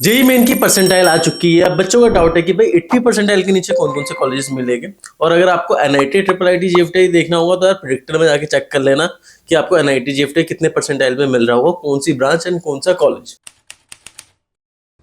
JEE main की percentile आ चुकी है। अब बच्चों का डाउट है कि भाई 80 परसेंटाइल के नीचे कौन कौन से कॉलेजेस मिलेंगे। और अगर आपको एनआईटी ट्रिपल आईटी जेएफटी देखना होगा तो यार प्रेडिक्टर में जाके चेक कर लेना कि आपको एनआईटी जेएफटी कितने परसेंटाइल में मिल रहा होगा, कौन सी ब्रांच एंड कौन सा कॉलेज।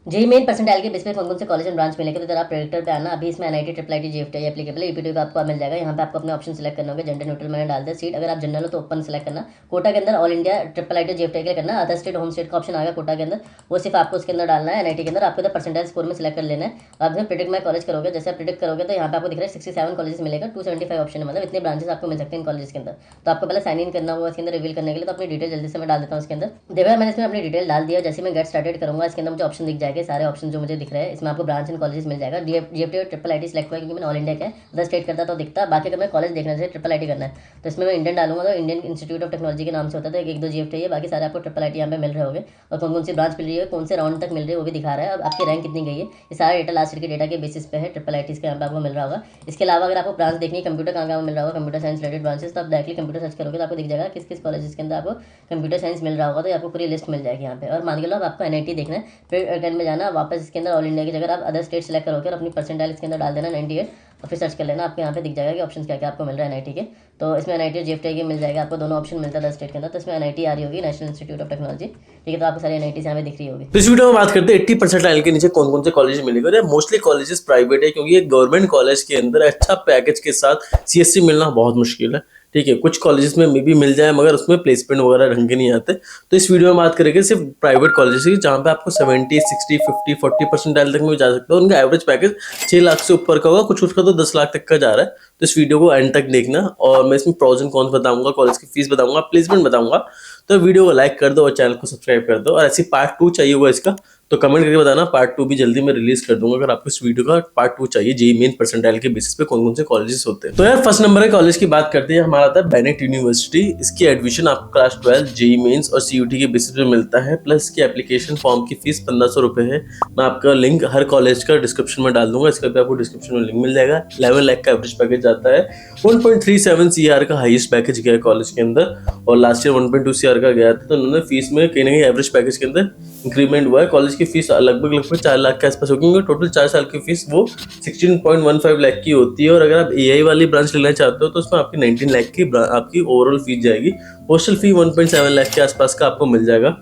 जेई मेन परसेंटाइल के बेस पे कौन कौन से कॉलेज एंड ब्रांच मिलेंगे, तो जरा आप प्रेडिक्टर पे आना। अभी इसमें एनआईटी ट्रिपल आईटी जेएफटी एप्लीकेबल है, ईपीटी का आपको मिल जाएगा। यहाँ पे आपको अपने ऑप्शन सेलेक्ट करना होगा। जेंडर न्यूट्रल मैंने डाल दिया। सीट अगर आप जनरल हो तो ओपन सेलेक्ट करना। कोटा के अंदर ऑल इंडिया ट्रिपल आईटी जेएफटी के लिए करना। अदर स्टेट होम स्टेट का ऑप्शन आएगा कोटा के अंदर, वो सिर्फ आपको उसके अंदर डालना है। एनआईटी के अंदर आपको इधर परसेंटाइल स्कोर में सेलेक्ट कर लेना है। आप इसमें प्रिडिक्ट माई कॉलेज करोगे, जैसे आप प्रिडिक्ट करोगे तो यहाँ पे आपको दिख रहा है 67 कॉलेज मिलेगा। 275 ऑप्शन है, मतलब इतने ब्रांचेस आपको मिल सकते हैं इन कॉलेज के अंदर। तो आपको पहले साइन इन करना होगा इसके अंदर रिवील करने के लिए। तो अपनी डिटेल जल्दी से मैं डाल देता हूँ इसके अंदर। देखो मैंने इसमें अपनी डिटेल डाल दिया। जैसे मैं गेट स्टार्टेड करूंगा इसके अंदर मुझे ऑप्शन दिख जाएंगे, सारे ऑप्शन जो मुझे दिख रहे हैं। इसमें आपको ब्रांच एंड कॉलेज मिल जाएगा। जीएफटी और ट्रिपल आईटी सेलेक्ट हुआ क्योंकि मैंने ऑल इंडिया का है। अदर स्टेट करता तो दिखता। बाकी अगर मैं कॉलेज देखना है ट्रिपल आईटी करना है तो इसमें मैं इंडियन डालूंगा तो इंडियन इंस्टीट्यूट ऑफ टेक्नोलॉजी के नाम से होता है। एक दो जीएफटी है, बाकी सारे आपको ट्रिपल आईटी यहाँ पे मिल रहे होंगे। और कौन कौन सी ब्रांच मिल रही है, कौन से राउंड तक मिल रही है वो भी दिखा रहा है। अब आपकी रैंक कितनी गई है, ये सारा डेटा लास्ट ईयर के डेटा के बेसिस पे है। ट्रिपल आईटी के यहाँ पे आपको मिल रहा होगा। इसके अलावा अगर आपको ब्रांच देखनी है कंप्यूटर कहाँ कहाँ मिल रहा होगा, कंप्यूटर साइंस रिलेटेड ब्रांचेस, तो आप डायरेक्टली कंप्यूटर सर्च करोगे तो आपको दिख जाएगा किस किस कॉलेज के अंदर आपको कंप्यूटर साइंस मिल रहा होगा। तो आपको पूरी लिस्ट मिल जाएगी यहाँ पे। और मान के लो आपको एनआईटी देखना है, फिर अटेंड में जाना, वापस इसके अंदर ऑल इंडिया की जगह आप अदर स्टेट सेलेक्ट करोगे और अपनी परसेंटाइल इसके अंदर डाल देना 98 और फिर सर्च कर लेना। आपको यहाँ पे दिख जाएगा कि ऑप्शन क्या क्या आपको मिल रहा है एनआईटी के। तो इसमें एनआईटी और जेएफटी के मिल जाएगा। आपको दोनों ऑप्शन मिलता है 10 स्टेट के अंदर। तो इसमें एनआईटी आ रही होगी, नेशनल इंस्टीट्यूट ऑफ टेक्नोलॉजी। ठीक है, तो आपको सारी एनआईटी यहाँ पे दिख रही होगी। तो इस वीडियो में बात करते हैं 80 परसेंटाइल के नीचे कौन कौन से कॉलेज मिलेंगे। मोस्टली कॉलेजेस प्राइवेट है क्योंकि एक गवर्नमेंट कॉलेज के अंदर अच्छा पैकेज के साथ सीएससी मिलना बहुत मुश्किल है। ठीक है, कुछ कॉलेजेस में मे भी मिल जाए मगर उसमें प्लेसमेंट वगैरह ढंग के नहीं आते। तो इस वीडियो में बात करेंगे सिर्फ प्राइवेट कॉलेजेस की जहाँ पे आपको 70 60 50 40 परसेंटाइल तक में जा सकते हो। उनका एवरेज पैकेज 6 लाख से ऊपर का होगा, कुछ उसका तो 10 लाख तक का जा रहा है। तो इस वीडियो को एंड तक देखना और मैं इसमें प्रोज एंड कॉन्स बताऊंगा, कॉलेज की फीस बताऊंगा, प्लेसमेंट बताऊंगा। तो वीडियो को लाइक कर दो और चैनल को सब्सक्राइब कर दो। और ऐसी पार्ट 2 चाहिए होगा इसका तो कमेंट करके बताना, पार्ट 2 भी जल्दी मैं रिलीज कर दूंगा अगर आपको इस वीडियो का पार्ट 2 चाहिए। जेईई मेन परसेंटाइल के बेसिस पे कौन कौन से कॉलेजेस होते हैं। तो यार फर्स्ट नंबर के कॉलेज की बात करते हैं, हमारा था बेनेट यूनिवर्सिटी। इसकी एडमिशन आपको क्लास 12 जेईई मेंस और सीयूटी के बेसिस पे मिलता है। प्लस की एप्लीकेशन फॉर्म की फीस 1500 रुपए है। मैं आपका लिंक हर कॉलेज का डिस्क्रिप्शन में डाल दूंगा, इसका भी आपको डिस्क्रिप्शन में लिंक मिल जाएगा। 11 लाख का एवरेज पैकेज जाता है। 1.37 सीआर का हाईएस्ट पैकेज गया कॉलेज के अंदर और लास्ट ईयर 1.2 सीआर का गया था। तो उन्होंने फीस में कहीं ना कहीं एवरेज पैकेज के अंदर इंक्रीमेंट हुआ है। कॉलेज की फीस लगभग 4 लाख के आसपास होगी। टोटल 4 साल की फीस वो 16.15 लाख की होती है। और अगर आप एआई वाली ब्रांच लेना चाहते हो तो उसमें आपकी 19 लाख की आपकी ओवरऑल फीस जाएगी। हॉस्टल फी 1.7 लाख के आसपास का आपको मिल जाएगा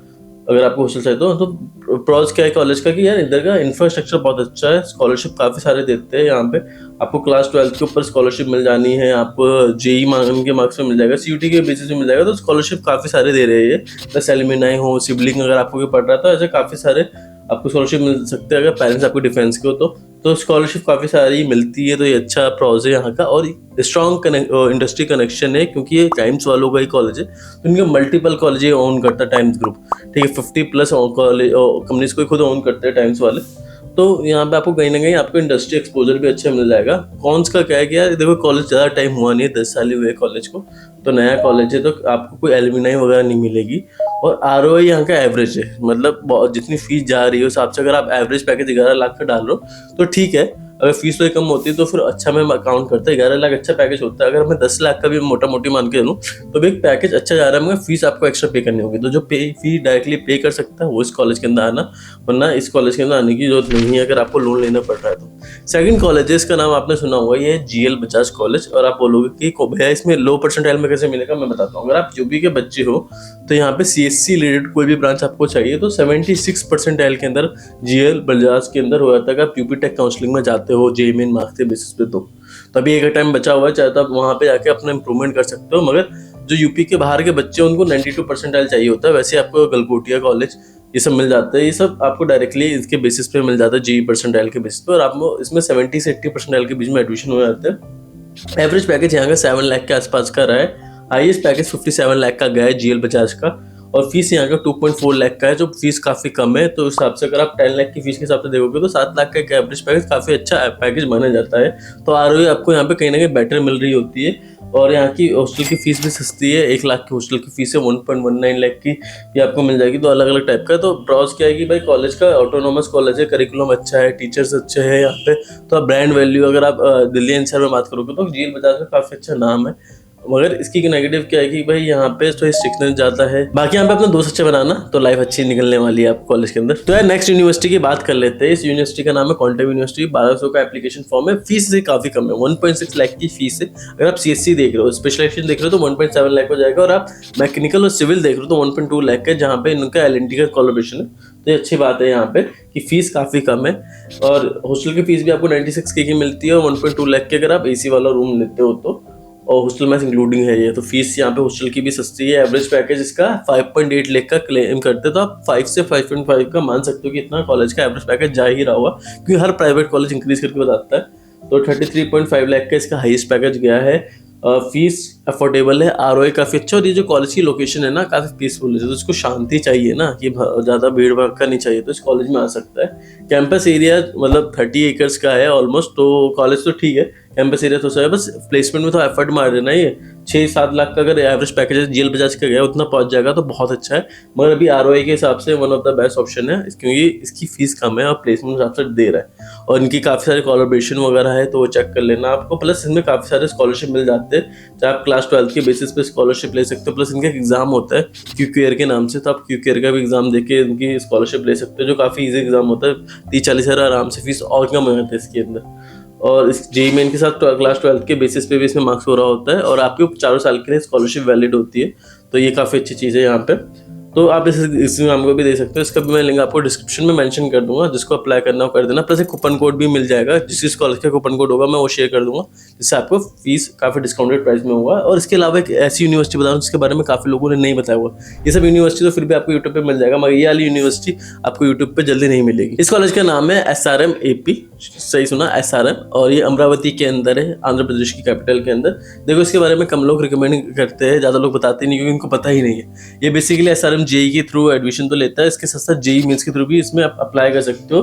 अगर आपको हॉस्टल चाहिए तो प्रोज क्या है कॉलेज का कि यार इधर का इंफ्रास्ट्रक्चर बहुत अच्छा है। स्कॉलरशिप काफी सारे देते हैं यहाँ पे। आपको क्लास 12 के ऊपर स्कॉलरशिप मिल जानी है, आपको जेई के मार्क्स में मिल जाएगा, सीयूटी के बेसिस में मिल जाएगा। तो स्कॉलरशिप काफी सारे दे रहे हैं। प्लस एलुमनाई हो, सिबलिंग अगर आपको कोई पढ़ रहा है तो ऐसे काफी सारे आपको स्कॉलरशिप मिल सकते हैं अगर पेरेंट्स आपको डिफेंस के हो तो स्कॉलरशिप काफी सारी मिलती है। तो ये अच्छा प्रोज है यहाँ का। और स्ट्रॉन्ग इंडस्ट्री कनेक्शन है क्योंकि ये टाइम्स वालों का ही कॉलेज है। तो इनके मल्टीपल कॉलेज ओन करता है टाइम्स ग्रुप। ठीक है, 50 प्लस कॉलेज कंपनीज को खुद ओन करते हैं टाइम्स वाले। तो यहाँ पे आपको कहीं ना कहीं आपको इंडस्ट्री एक्सपोजर भी अच्छा मिल जाएगा। कॉन्स का क्या है कि यार देखो कॉलेज ज़्यादा टाइम हुआ नहीं है, 10 साल ही हुए कॉलेज को, तो नया कॉलेज है तो आपको कोई एलुमनाई वगैरह नहीं मिलेगी। और आरओआई यहाँ का एवरेज है, मतलब जितनी फीस जा रही है उस हिसाब से अगर आप एवरेज पैकेज 11 लाख का डाल रहे हो तो ठीक है। अगर फीस तो कम होती है तो फिर अच्छा मैं काउंट करता है, 11 लाख अच्छा पैकेज होता है। अगर मैं 10 लाख का भी मोटा मोटी मान के चलूँ तो भी एक पैकेज अच्छा जा रहा है, मगर फीस आपको एक्स्ट्रा पे करनी होगी। तो जो फी डायरेक्टली पे कर सकता है वो इस कॉलेज के अंदर आना, वरना इस कॉलेज के अंदर आने की जरूरत नहीं है अगर आपको लोन लेना पड़ रहा है तो। सेकंड कॉलेज है, इसका नाम आपने सुना होगा, ये है जीएल बजाज कॉलेज। और आप बोलोगे कि भैया इसमें लो परसेंटाइल में कैसे मिलेगा, मैं बताता हूँ। अगर आप यूपी के बच्चे हो तो यहाँ पे सीएससी रिलेटेड कोई भी ब्रांच आपको चाहिए तो 76 परसेंटाइल के अंदर जीएल बजाज के अंदर हो जाता है। आप यूपी टेक काउंसलिंग में जाते हो जेईई मेन मार्क्स के बेसिस पे तो तभी एक टाइम बचा हुआ है, चाहे तो आप वहाँ पे जाके अपना इंप्रूवमेंट कर सकते हो। मगर जो यूपी के बाहर के बच्चे उनको 92 परसेंटाइल चाहिए होता है। वैसे आपको गलगोटिया कॉलेज ये सब मिल जाता है। ये सब आपको डायरेक्टली इसके बेसिस पे मिल जाता है, जेईई परसेंटाइल के बेसिस पे। और आपको इसमें 70 से 80 परसेंटाइल के बीच में एडमिशन हो जाते हैं। एवरेज पैकेज यहाँ का 7 लाख के आसपास का रहा है। हाईएस्ट पैकेज 57 लाख का गया है जीएल बजाज का। और फीस यहाँ का 2.4 लाख का है, जो फीस काफी कम है। तो उस हिसाब से अगर आप 10 लाख की फीस के हिसाब से देखोगे तो 7 लाख का एवरेज पैकेज काफी अच्छा पैकेज माना जाता है। तो आरओई आपको यहाँ पे कहीं ना कहीं बेटर मिल रही होती है। और यहाँ की हॉस्टल की फीस भी सस्ती है, 1 लाख की हॉस्टल की फीस है, 1.19 लाख की ये आपको मिल जाएगी। तो अलग अलग टाइप का। तो प्रोस क्या है कि भाई कॉलेज का ऑटोनोमस कॉलेज है, करिकुलम अच्छा है, टीचर्स अच्छे हैं यहाँ पे। तो ब्रांड वैल्यू अगर आप दिल्ली एनसीआर में बात करोगे तो जीएल बजाज का काफी अच्छा नाम है। मगर इसकी नेगेटिव क्या है कि भाई यहाँ पे थोड़ी स्ट्रिक्टनेस ज़्यादा है। बाकी यहाँ पे अपना दोस्त अच्छा बनाना तो लाइफ अच्छी निकलने वाली है आप कॉलेज के अंदर। तो यार नेक्स्ट यूनिवर्सिटी की बात कर लेते हैं। इस यूनिवर्सिटी का नाम है क्वांटम यूनिवर्सिटी। 1200 का एप्लीकेशन फॉर्म है। फीस से काफी कम है, 1.6 लाख की फीस है। अगर आप सीएससी देख रहे हो, स्पेशलाइजेशन देख रहे हो तो 1.7 लाख हो जाएगा, और आप मैकेनिकल और सिविल देख रहे हो तो 1.2 लाख है, जहाँ पे इनका एलएनटी का कोलैबोरेशन है। तो ये अच्छी बात है यहाँ पे कि फीस काफी कम है, और हॉस्टल की फीस भी आपको 96K की मिलती है, और 1.2 लाख की अगर आप एसी वाला रूम लेते हो तो, और हॉस्टल मैस इंक्लूडिंग है ये। तो फीस यहाँ पे हॉस्टल की भी सस्ती है। एवरेज पैकेज इसका 5.8 लाख का क्लेम करते तो आप 5 से 5.5 का मान सकते हो कि इतना कॉलेज का एवरेज पैकेज जा ही रहा होगा, क्योंकि हर प्राइवेट कॉलेज इंक्रीज करके बताता है। तो 33.5 लाख का इसका हाईएस्ट पैकेज गया है। फीस अफोर्डेबल है, आरओए काफ़ी अच्छा, और ये जो कॉलेज की लोकेशन है ना काफ़ी पीसफुल है, तो उसको शांति चाहिए ना कि ज़्यादा भीड़ भड़का नहीं चाहिए, तो इस कॉलेज में आ सकता है। कैंपस एरिया मतलब 30 एकर्स का है ऑलमोस्ट, तो कॉलेज तो ठीक है, कैंपस एरिया तो सही है, बस प्लेसमेंट में तो एफर्ट मार देना। ये 6-7 लाख का अगर एवरेज पैकेज है, जेल बजाज का गया उतना पहुंच जाएगा तो बहुत अच्छा है। मगर अभी आरओए के हिसाब से one of the best option है, क्योंकि इसकी फीस कम है और प्लेसमेंट हिसाब से दे रहा है, और इनकी काफ़ी सारे कोलैबोरेशन वगैरह है, तो वो चेक कर लेना आपको। प्लस इनमें काफ़ी सारे स्कॉलरशिप मिल जाते हैं, चाहे आप क्लास 12 के बेसिस पे स्कॉलरशिप ले सकते हो। प्लस इनका एग्जाम होता है क्यूकेयर के नाम से, तो आप क्यूकेयर का भी एग्जाम देके इनकी स्कॉलरशिप ले सकते हो, जो काफ़ी ईजी एग्जाम होता है। 30-40 हज़ार आराम से फीस और कम हो जाता है इसके अंदर। और इस जेईई मेन के साथ क्लास 12 के बेसिस पे भी इसमें मार्क्स हो रहा होता है, और आपके 4 साल के लिए स्कॉलरशिप वैलिड होती है, तो ये काफ़ी अच्छी चीज़ है यहाँ पे। तो आप इस एग्जाम को भी दे सकते हो, इसका भी मैं लिंक आपको डिस्क्रिप्शन में मेंशन कर दूंगा, जिसको अप्लाई करना हो कर देना। प्लस एक कूपन कोड भी मिल जाएगा, जिस कॉलेज का कूपन कोड होगा मैं वो शेयर कर दूंगा, जिससे आपको फीस काफ़ी डिस्काउंटेड प्राइस में होगा। और इसके अलावा एक ऐसी यूनिवर्सिटी बता रहा हूँ जिसके बारे में काफ़ी लोगों ने नहीं बताया हुआ। ये सब यूनिवर्सिटी तो फिर भी आपको यूट्यूब पर मिल जाएगा, मगर ये वाली यूनिवर्सिटी आपको यूट्यूब पर जल्दी नहीं मिलेगी। इस कॉलेज का नाम है SRM AP, सही सुना SRM, और ये अमरावती के अंदर है, आंध्र प्रदेश की कैपिटल के अंदर। देखो इसके बारे में कम लोग रिकमेंड करते हैं, ज़्यादा लोग बताते नहीं, क्योंकि उनको पता ही नहीं है। ये बेसिकली SRM जेईई के थ्रू एडमिशन तो लेता है, इसके साथ साथ जेईई मेंस के थ्रू भी इसमें आप अप्लाई कर सकते हो।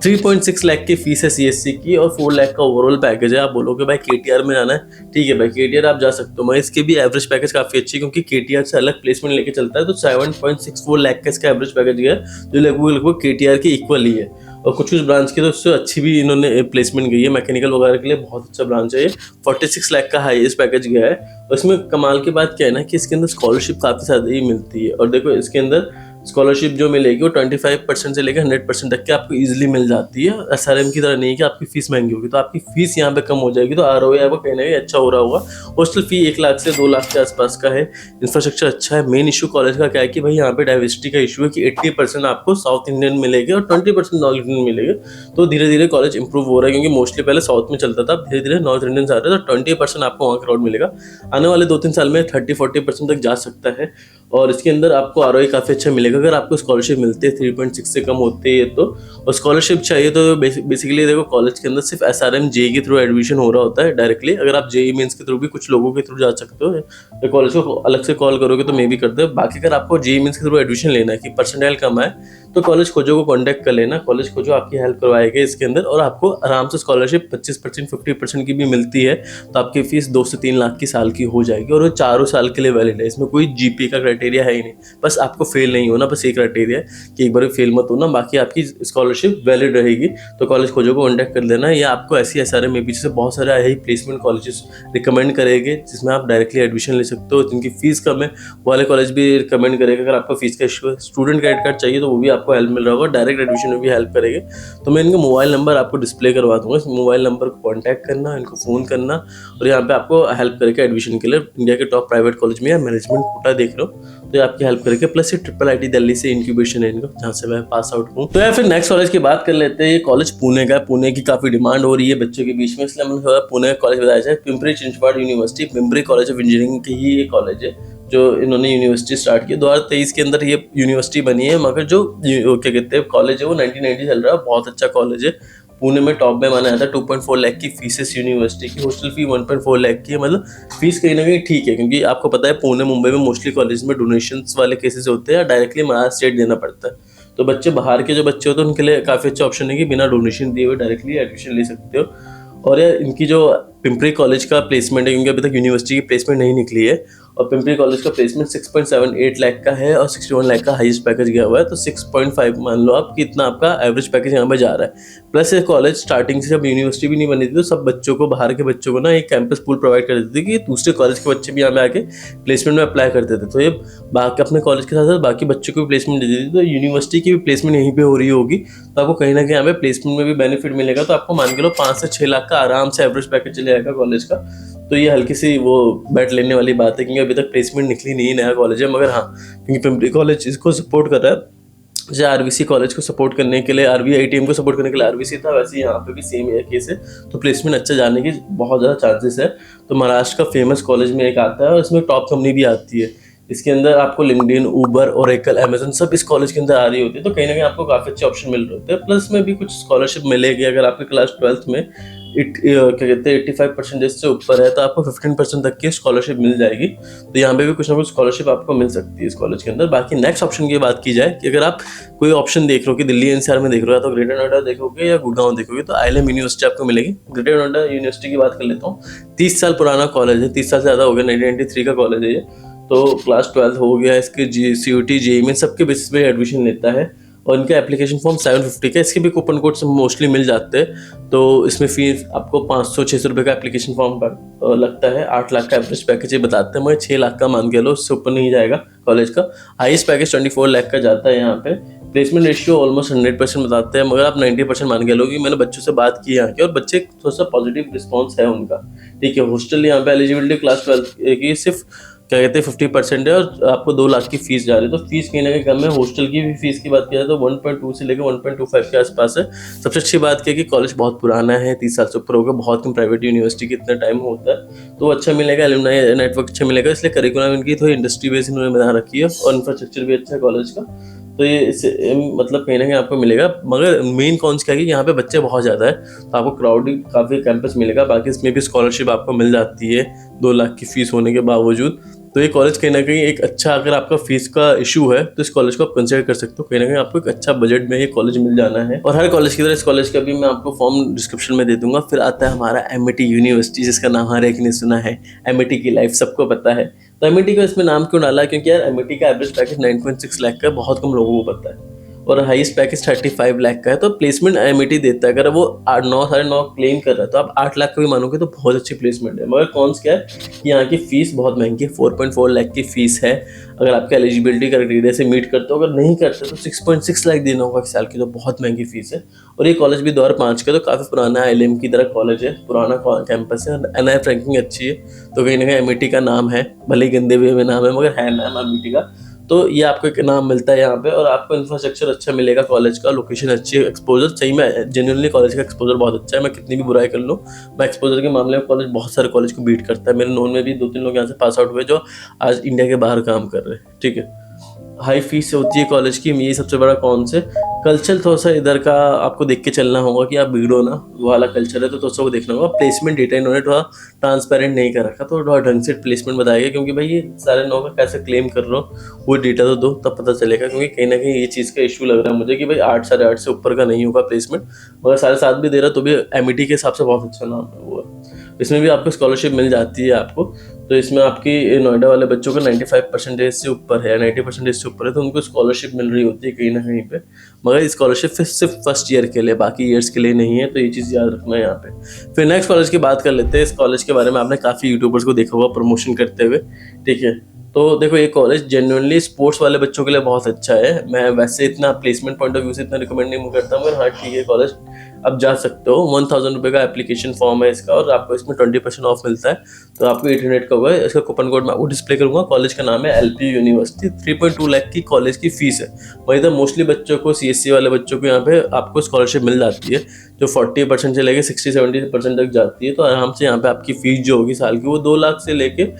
3.6 लाख की फीस है सीएससी की, और 4 लाख का ओवरऑल पैकेज है। आप बोलोगे भाई केटीआर में जाना है, ठीक है भाई केटीआर आप जा सकते हो, मगर इसके भी एवरेज पैकेज काफी अच्छी है, क्योंकि केटीआर से अलग प्लेसमेंट लेके चलता है। तो 7.64 लाख का इसका एवरेज पैकेज गया है, जो लगभग केटीआर के इक्वल ही है। और कुछ ब्रांच की तो उससे अच्छी भी इन्होंने प्लेसमेंट गई है, मैकेनिकल वगैरह के लिए बहुत अच्छा ब्रांच है ये। 46 लाख का हाईएस्ट पैकेज गया है। और इसमें कमाल की बात क्या है ना कि इसके अंदर स्कॉलरशिप काफ़ी ज़्यादा ही मिलती है। और देखो इसके अंदर स्कॉलरशिप जो मिलेगी वो 25% से लेकर 100% तक की आपको इजीली मिल जाती है। SRM की तरह नहीं है कि आपकी फीस महंगी होगी, तो आपकी फीस यहाँ पे कम हो जाएगी, तो आरओए आपको कहीं ना कहीं अच्छा हो रहा होगा। हॉस्टल फी 1 लाख से 2 लाख के आसपास का है। इंफ्रास्ट्रक्चर अच्छा है। मेन इशू कॉलेज का क्या है कि भाई यहाँ पे डाइवर्सिटी का इशू है कि 80% आपको साउथ इंडियन मिलेंगे और 20% नॉर्थ इंडियन मिलेंगे। तो धीरे धीरे कॉलेज इंप्रूव हो रहा है, क्योंकि मोस्टली पहले साउथ में चलता था, धीरे धीरे नॉर्थ इंडियन आ रहे हैं, तो 20% आपको वहाँ क्राउड मिलेगा। आने वाले 2-3 साल में 30-40% तक जा सकता है। और इसके अंदर आपको आरओए काफ़ी अच्छा मिलेगा अगर आपको स्कॉलरशिप मिलती है 3.6 से कम होती है तो। और स्कॉलरशिप चाहिए तो बेसिकली देखो कॉलेज के अंदर सिर्फ SRM जेईई के थ्रू एडमिशन हो रहा होता है डायरेक्टली। अगर आप जेईई मेंस के थ्रू भी कुछ लोगों के थ्रू जा सकते हो, तो कॉलेज को अलग से कॉल करोगे तो मे भी करते हो। बाकी अगर आपको जेईई मेंस के थ्रू एडमिशन लेना है कि परसेंटाइल कम है, तो कॉलेज खोजो को कॉन्टैक्ट कर लेना। कॉलेज खोजो आपकी हेल्प करवाएगा इसके अंदर, और आपको आराम से स्कॉलरशिप 25% 50% की भी मिलती है। तो आपकी फीस 2 से 3 लाख की साल की हो जाएगी, और वो 4 साल के लिए वैलिड है। इसमें कोई जीपी का क्राइटेरिया है ही नहीं, बस आपको फेल नहीं होना, बस ये क्राइटेरिया है कि एक बार फेल मत होना, बाकी आपकी स्कॉलरशिप वैलिड रहेगी। तो कॉलेज खोजो को कॉन्टैक्ट कर लेना, या आपको ऐसी SRM AP से बहुत सारे यही प्लेसमेंट कॉलेजेस रिकमेंड करेंगे जिसमें आप डायरेक्टली एडमिशन ले सकते हो, जिनकी फीस कम है। वो वाले कॉलेज भी रिकमेंड करेगा। अगर आपको फीस का इशू है, स्टूडेंट क्रेडिट कार्ड चाहिए, तो वो भी आपको हेल्प मिल रहा होगा, डायरेक्ट एडमिशन में भी हेल्प करेंगे। तो मैं इनका मोबाइल नंबर आपको डिस्प्ले करवा दूंगा, इस मोबाइल नंबर को कॉन्टैक्ट करना, इनको फ़ोन करना, और यहाँ पे आपको हेल्प करेगा एडमिशन के लिए। इंडिया के टॉप प्राइवेट कॉलेज में या मैनेजमेंट कोटा देख लो तो ये आपकी हेल्प करेगा। प्लस ये IIIT दिल्ली से इंक्यूबेशन है इनको, जहाँ से मैं पास आउट हूँ। तो यार फिर नेक्स्ट कॉलेज की बात कर लेते हैं। ये कॉलेज पुणे का है, पुणे की काफ़ी डिमांड हो रही है बच्चों के बीच में, इसलिए मैंने थोड़ा पुणे का कॉलेज बताया जाए। Pimpri Chinchwad university, Pimpri college of engineering की ही ये कॉलेज है जो इन्होंने यूनिवर्सिटी स्टार्ट की। 2023 के अंदर ये यूनिवर्सिटी बनी है, मगर जो क्या कहते हैं कॉलेज है वो 1990 चल रहा है। बहुत अच्छा कॉलेज है, पुणे में टॉप में माना जाता है। 2.4 लाख की फीस है यूनिवर्सिटी की, हॉस्टल फी 1.4 लाख की है। मतलब फीस कहीं ना कहीं ठीक है, क्योंकि आपको पता है पुणे मुंबई में मोस्टली कॉलेज में डोनेशंस वाले केसेस होते हैं, या डायरेक्टली महाराष्ट्र स्टेट देना पड़ता है। तो बच्चे बाहर के जो बच्चे होते हैं उनके लिए काफ़ी अच्छा ऑप्शन है कि बिना डोनेशन दिए हुए डायरेक्टली एडमिशन ले सकते हो। और यार इनकी जो पिंपरी कॉलेज का प्लेसमेंट है, क्योंकि अभी तक यूनिवर्सिटी की प्लेसमेंट नहीं निकली है, और पिंपरी कॉलेज का प्लेसमेंट 6.78 लाख का है और 61 लाख का हाईएस्ट पैकेज गया हुआ है। तो 6.5 मान लो आप कि इतना आपका एवरेज पैकेज यहाँ पे जा रहा है। प्लस ये कॉलेज स्टार्टिंग से जब यूनिवर्सिटी भी नहीं बनी थी तो सब बच्चों को, बाहर के बच्चों को ना एक कैंपस पूल प्रोवाइड कर देती थी कि दूसरे कॉलेज के बच्चे भी यहाँ पे आके प्लेसमेंट में अप्लाई करते थे। तो ये बाकी अपने कॉलेज के साथ साथ बाकी बच्चों को भी प्लेसमेंट दे देती थी। तो यूनिवर्सिटी की भी प्लेसमेंट यहीं पे हो रही होगी, तो आपको कहीं ना कहीं यहाँ पे प्लेसमेंट में भी बेनिफिट मिलेगा। तो आपको मान के लो 5 से 6 लाख का आराम से एवरेज पैकेज चले जाएगा कॉलेज का। तो ये हल्की सी वो बैठ लेने वाली बात है, क्योंकि अभी तक प्लेसमेंट निकली नहीं, नया कॉलेज है। मगर हाँ, क्योंकि पिंपरी कॉलेज इसको सपोर्ट कर रहा है, जैसे आरबीसी कॉलेज को सपोर्ट करने के लिए, आरबीआईटीएम को सपोर्ट करने के लिए आरबीसी था, वैसे यहाँ पे भी सेम है केस है। तो प्लेसमेंट अच्छा जाने की बहुत ज़्यादा चांसेस है। तो महाराष्ट्र का फेमस कॉलेज में एक आता है और इसमें टॉप कंपनी भी आती है। इसके अंदर आपको लिंक्डइन, उबर, ओरेकल, अमेजन सब इस कॉलेज के अंदर आ रही होती है। तो कहीं ना कहीं आपको काफ़ी अच्छे ऑप्शन मिल रहे होते हैं। प्लस में भी कुछ स्कॉलरशिप मिलेगी अगर आपके क्लास 12th में क्या कहते हैं 85% से ऊपर है, तो आपको 15% तक की स्कॉलरशिप मिल जाएगी। तो यहाँ पे भी कुछ ना कुछ स्कॉलरशिप आपको मिल सकती है इस कॉलेज के अंदर। बाकी नेक्स्ट ऑप्शन की बात की जाए कि अगर आप कोई ऑप्शन देख रहे हो कि दिल्ली एनसीआर में देख रहे हो, या तो ग्रेटर नोएडा देखोगे या गुड़गांव देखोगे, तो आईएलएम यूनिवर्सिटी आपको मिलेगी। ग्रेटर नोएडा यूनिवर्सिटी की बात कर लेता हूँ। 30 साल पुराना कॉलेज है, 30 साल से ज़्यादा हो गया, 1993 का कॉलेज है ये। तो क्लास 12 हो गया, इसके CUT JEE में सबके बेसिस पे एडमिशन लेता है। और इनका एप्लीकेशन फॉर्म 750 का, इसके भी कूपन कोड से मोस्टली मिल जाते हैं। तो इसमें फीस आपको 500-600 रुपये का एप्लीकेशन फॉर्म का लगता है। 8 लाख का एवरेज पैकेज ये बताते हैं, मगर 6 लाख का मान के लो, उससे ऊपर नहीं जाएगा कॉलेज का। हाईएस्ट पैकेज 24 लाख का जाता है यहाँ पे। प्लेसमेंट रेशियो ऑलमोस्ट 100% बताते हैं, मगर आप 90% मान के लो कि मैंने बच्चों से बात की यहाँ की, और बच्चे थोड़ा सा पॉजिटिव रिस्पॉन्स है उनका। ठीक है, हॉस्टल यहाँ पे एलिजिबिलिटी क्लास 12 की सिर्फ क्या कहते हैं 50% है, और आपको 2 लाख की फीस जा रही है। तो फीस कहीं ना कहीं कम है। हॉस्टल की भी फीस की बात किया जाए तो 1.2 से लेकर 1.25 के आसपास है। सबसे अच्छी बात क्या है कि कॉलेज बहुत पुराना है, 30 साल से ऊपर हो गया। बहुत कम प्राइवेट यूनिवर्सिटी की इतना टाइम होता है, तो अच्छा मिलेगा, एलुमनाई नेटवर्क अच्छा मिलेगा। इसलिए करिकुलम इनकी थोड़ी इंडस्ट्री बेस इन्होंने बना रखी है, और इंफ्रास्ट्रक्चर भी अच्छा है कॉलेज का। तो ये मतलब कहीं ना कहीं आपको मिलेगा। मगर मेन कॉन्स क्या है कि यहाँ पे बच्चे बहुत ज़्यादा है, तो आपको क्राउडी काफ़ी कैंपस मिलेगा। बाकी इसमें भी स्कॉलरशिप आपको मिल जाती है 2 लाख की फीस होने के बावजूद। तो ये कॉलेज कहीं ना कहीं एक अच्छा, अगर आपका फीस का इशू है तो इस कॉलेज को आप कंसिडर कर सकते हो। कहीं ना कहीं आपको एक अच्छा बजट में ये कॉलेज मिल जाना है। और हर कॉलेज की तरह इस कॉलेज का भी मैं आपको फॉर्म डिस्क्रिप्शन में दे दूंगा। फिर आता है हमारा MIT यूनिवर्सिटी, जिसका नाम हर एक ने सुना है। MIT की लाइफ सबको पता है। तो MIT का इसमें नाम क्यों डाला है? क्योंकि यार MIT का एवरेज पैकेज 9.6 लाख का बहुत कम लोगों को पता है, और हाईएस्ट पैकेज 35 लाख का है। तो प्लेसमेंट MIT देता है। अगर वो 9.5 क्लेम कर रहा है तो आप 8 लाख का भी मानोगे तो बहुत अच्छी प्लेसमेंट है। मगर कॉन्स क्या है कि यहाँ की फीस बहुत महंगी है, 4.4 लाख की फीस है। अगर आपके एलिजिबिलिटी क्राइटेरिया से मीट करते हो, अगर नहीं करते तो 6.6 लाख देना होगा एक साल की। तो बहुत महंगी फीस है। और ये कॉलेज भी 2005 का, तो काफ़ी पुराना ILM की तरह कॉलेज है, पुराना कैंपस है, NIF रैंकिंग अच्छी है। तो कहीं ना कहीं MIT का नाम है, भले गंदे वे में नाम है, मगर है नाम MIT का। तो ये आपको एक नाम मिलता है यहाँ पे, और आपको इंफ्रास्ट्रक्चर अच्छा मिलेगा कॉलेज का, लोकेशन अच्छी है, एक्सपोजर सही में जेन्युइनली कॉलेज का एक्सपोजर बहुत अच्छा है। मैं कितनी भी बुराई कर लूँ, मैं एक्सपोजर के मामले में कॉलेज बहुत सारे कॉलेज को बीट करता है। मेरे नोन में भी 2-3 लोग यहाँ से पास आउट हुए जो आज इंडिया के बाहर काम कर रहे हैं। ठीक है, हाई फीस होती है कॉलेज की, ये सबसे बड़ा कौन से। कल्चर थोड़ा सा इधर का आपको देख के चलना होगा कि आप बिगड़ो ना, वो वाला कल्चर है, तो थोड़ा सा वो देखना होगा। प्लेसमेंट डेटा इन्होंने थोड़ा ट्रांसपेरेंट नहीं कर रखा, तो थोड़ा ढंग से प्लेसमेंट बताएगा, क्योंकि भाई ये सारे लोगों का कैसे क्लेम कर रहे हो वो डेटा तो दो, तब पता चलेगा। क्योंकि कहीं ना कहीं ये चीज़ का इशू लग रहा है मुझे कि भाई 8, 8.5 से ऊपर का नहीं होगा प्लेसमेंट, मगर 7.5 भी दे रहा तो भी MIT के हिसाब से बहुत अच्छा नाम है वो। इसमें भी आपको स्कॉलरशिप मिल जाती है आपको। तो इसमें आपकी नोएडा वाले बच्चों का 95% से ऊपर है, 90% से ऊपर है, तो उनको स्कॉलरशिप मिल रही होती है कहीं ना कहीं पे। मगर स्कॉलरशिप सिर्फ फर्स्ट ईयर के लिए, बाकी ईयर्स के लिए नहीं है। तो ये चीज़ याद रखना है यहाँ पे। फिर नेक्स्ट कॉलेज की बात कर लेते हैं। इस कॉलेज के बारे में आपने काफ़ी यूट्यूबर्स को देखा होगा प्रमोशन करते हुए। ठीक है, तो देखो ये कॉलेज जेन्युइनली स्पोर्ट्स वाले बच्चों के लिए बहुत अच्छा है। मैं वैसे इतना प्लेसमेंट पॉइंट ऑफ व्यू से इतना रिकमेंड नहीं करता, मगर हाँ ठीक है, कॉलेज आप जा सकते हो। 1000 रुपये का एप्लीकेशन फॉर्म है इसका, और आपको इसमें 20% ऑफ मिलता है। तो आपको 800 का होगा। इसका कूपन कोड मैं आपको डिस्प्ले करूंगा। कॉलेज का नाम है LP यूनिवर्सिटी। 3.2 लाख की कॉलेज की फीस है। वही तो मोस्टली बच्चों को, CSC वाले बच्चों को यहाँ पे आपको स्कॉलरशिप मिल जाती है, जो 40% से लेके 60-70% तक जाती है। तो आराम से यहाँ पे आपकी फीस जो होगी साल की, वो 2 लाख से लेके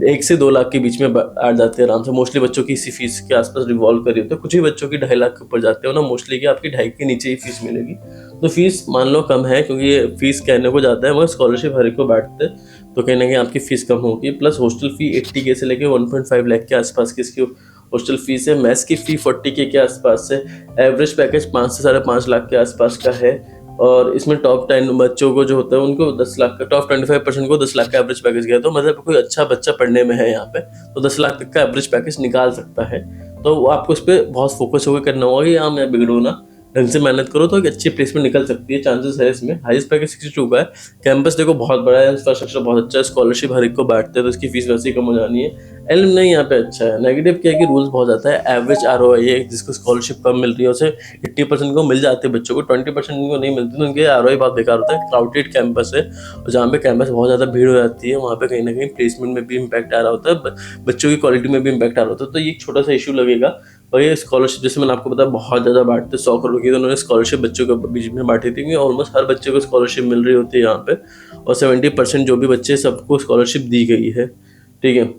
1 से 2 लाख के बीच में आ जाते हैं आराम से। मोस्टली बच्चों की इसी फीस के आसपास रिवॉल्व करी होती है। कुछ ही बच्चों की 2.5 लाख के ऊपर जाते हो ना, मोस्टली की आपकी 2.5 के नीचे ही फीस मिलेगी। तो फीस मान लो कम है, क्योंकि ये फीस कहने को जाता है, मगर स्कॉलरशिप हर एक को बांटते हैं, तो कहीं ना कहीं आपकी फीस कम होगी। प्लस हॉस्टल फी 80K से लेके 1.5 लाख के आसपास की इसकी हॉस्टल फीस है। मैथ्स की फी 40K के आसपास है। एवरेज पैकेज 5 से 5.5 लाख के आसपास का है। और इसमें टॉप 10 बच्चों को जो होता है उनको 10 लाख का, टॉप 25% को 10 लाख का एवरेज पैकेज गया। तो मतलब कोई अच्छा बच्चा पढ़ने में है यहाँ पे तो 10 लाख तक का एवरेज पैकेज निकाल सकता है। तो आपको इस पर बहुत फोकस होकर करना होगा कि हाँ मैं बिगड़ू ना, ढंग से मेहनत करो तो एक अच्छी प्लेसमेंट निकल सकती है, चांसेस है इसमें। हाईएस्ट पैकेज 62 का है। कैंपस देखो बहुत बड़ा है, इंफ्रास्ट्रक्चर बहुत अच्छा है, स्कॉलरशिप हर एक को बांटते हैं तो इसकी फीस वैसे ही कम हो जानी है। एलुमनाई यहाँ पे अच्छा है। नेगेटिव क्या है कि रूल्स बहुत ज़्यादा है। एवरेज आरओआई है, जिसको स्कॉलरशिप कम मिल रही है उसे 80% को मिल जाते हैं बच्चों को, 20% को नहीं मिलती, तो उनके आरओआई बहुत बेकार होता है। क्राउडेड कैंपस है और जहाँ पे कैंपस बहुत ज़्यादा भीड़ हो जाती है वहाँ पे कहीं ना कहीं प्लेसमेंट में भी इम्पैक्ट आ रहा होता है, बच्चों की क्वालिटी में भी इम्पैक्ट आ रहा होता है। तो ये एक छोटा सा इशू लगेगा। और ये स्कॉलरशिप जैसे मैंने आपको बताया बहुत ज़्यादा बांटते, 100 करोड़ की तो उन्होंने स्कॉलरशिप बच्चों के बीच में बांटी थी, क्योंकि ऑलमोस्ट हर बच्चे को स्कॉलरशिप मिल रही होती है यहाँ पे, और 70% जो भी बच्चे सबको स्कॉलरशिप दी गई है, ठीक है।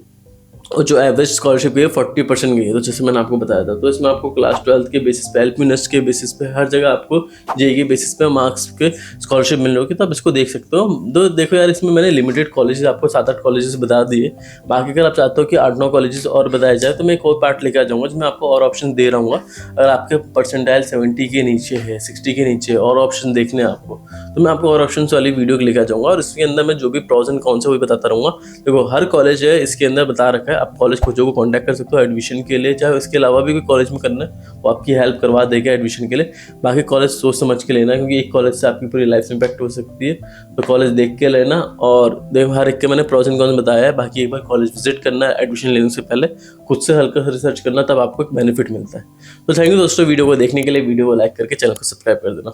और जो एवरेज स्कॉलरशिप गई है 40% गई है, तो जैसे मैंने आपको बताया था। तो इसमें आपको क्लास 12 के बेसिस पे, एलपीनेस्ट के बेसिस पे, हर जगह आपको जेई के बेसिस पे मार्क्स के स्कॉलरशिप मिल रही होगी, तो आप इसको देख सकते हो। तो देखो यार, इसमें मैंने लिमिटेड कॉलेजेस आपको 7-8 कॉलेजेस बता दिए। बाकी अगर आप चाहते हो कि 8-9 कॉलेजेस और बताया जाए तो मैं एक और पार्ट लेकर आ जाऊँगा जिसमें आपको और ऑप्शन दे रहूँगा। अगर आपके परसेंटाइल 70 के नीचे है, 60 के नीचे और ऑप्शन देखने हैं आपको, तो मैं आपको और ऑप्शन वाली वीडियो लेकर आ जाऊँगा, और इसके अंदर मैं जो भी प्रॉज एंड कॉन्स है वही बताता रहूँगा। देखो हर कॉलेज है इसके अंदर बता रखा है, आप कॉलेज खोजो को कांटेक्ट कर सकते हो एडमिशन के लिए, चाहे उसके अलावा भी कोई कॉलेज में करना है वो आपकी हेल्प करवा देगा एडमिशन के लिए। बाकी कॉलेज सोच समझ के लेना, क्योंकि एक कॉलेज से आपकी पूरी लाइफ इम्पैक्ट हो सकती है, तो कॉलेज देख के लेना। और देखो हर एक के मैंने प्रोज एंड कॉन्स बताया है। बाकी एक बार कॉलेज विजिट करना है एडमिशन लेने से पहले, खुद से हल्का सा रिसर्च करना, तब आपको एक बेनिफिट मिलता है। तो थैंक यू दोस्तों वीडियो को देखने के लिए। वीडियो को लाइक करके चैनल को सब्सक्राइब कर देना।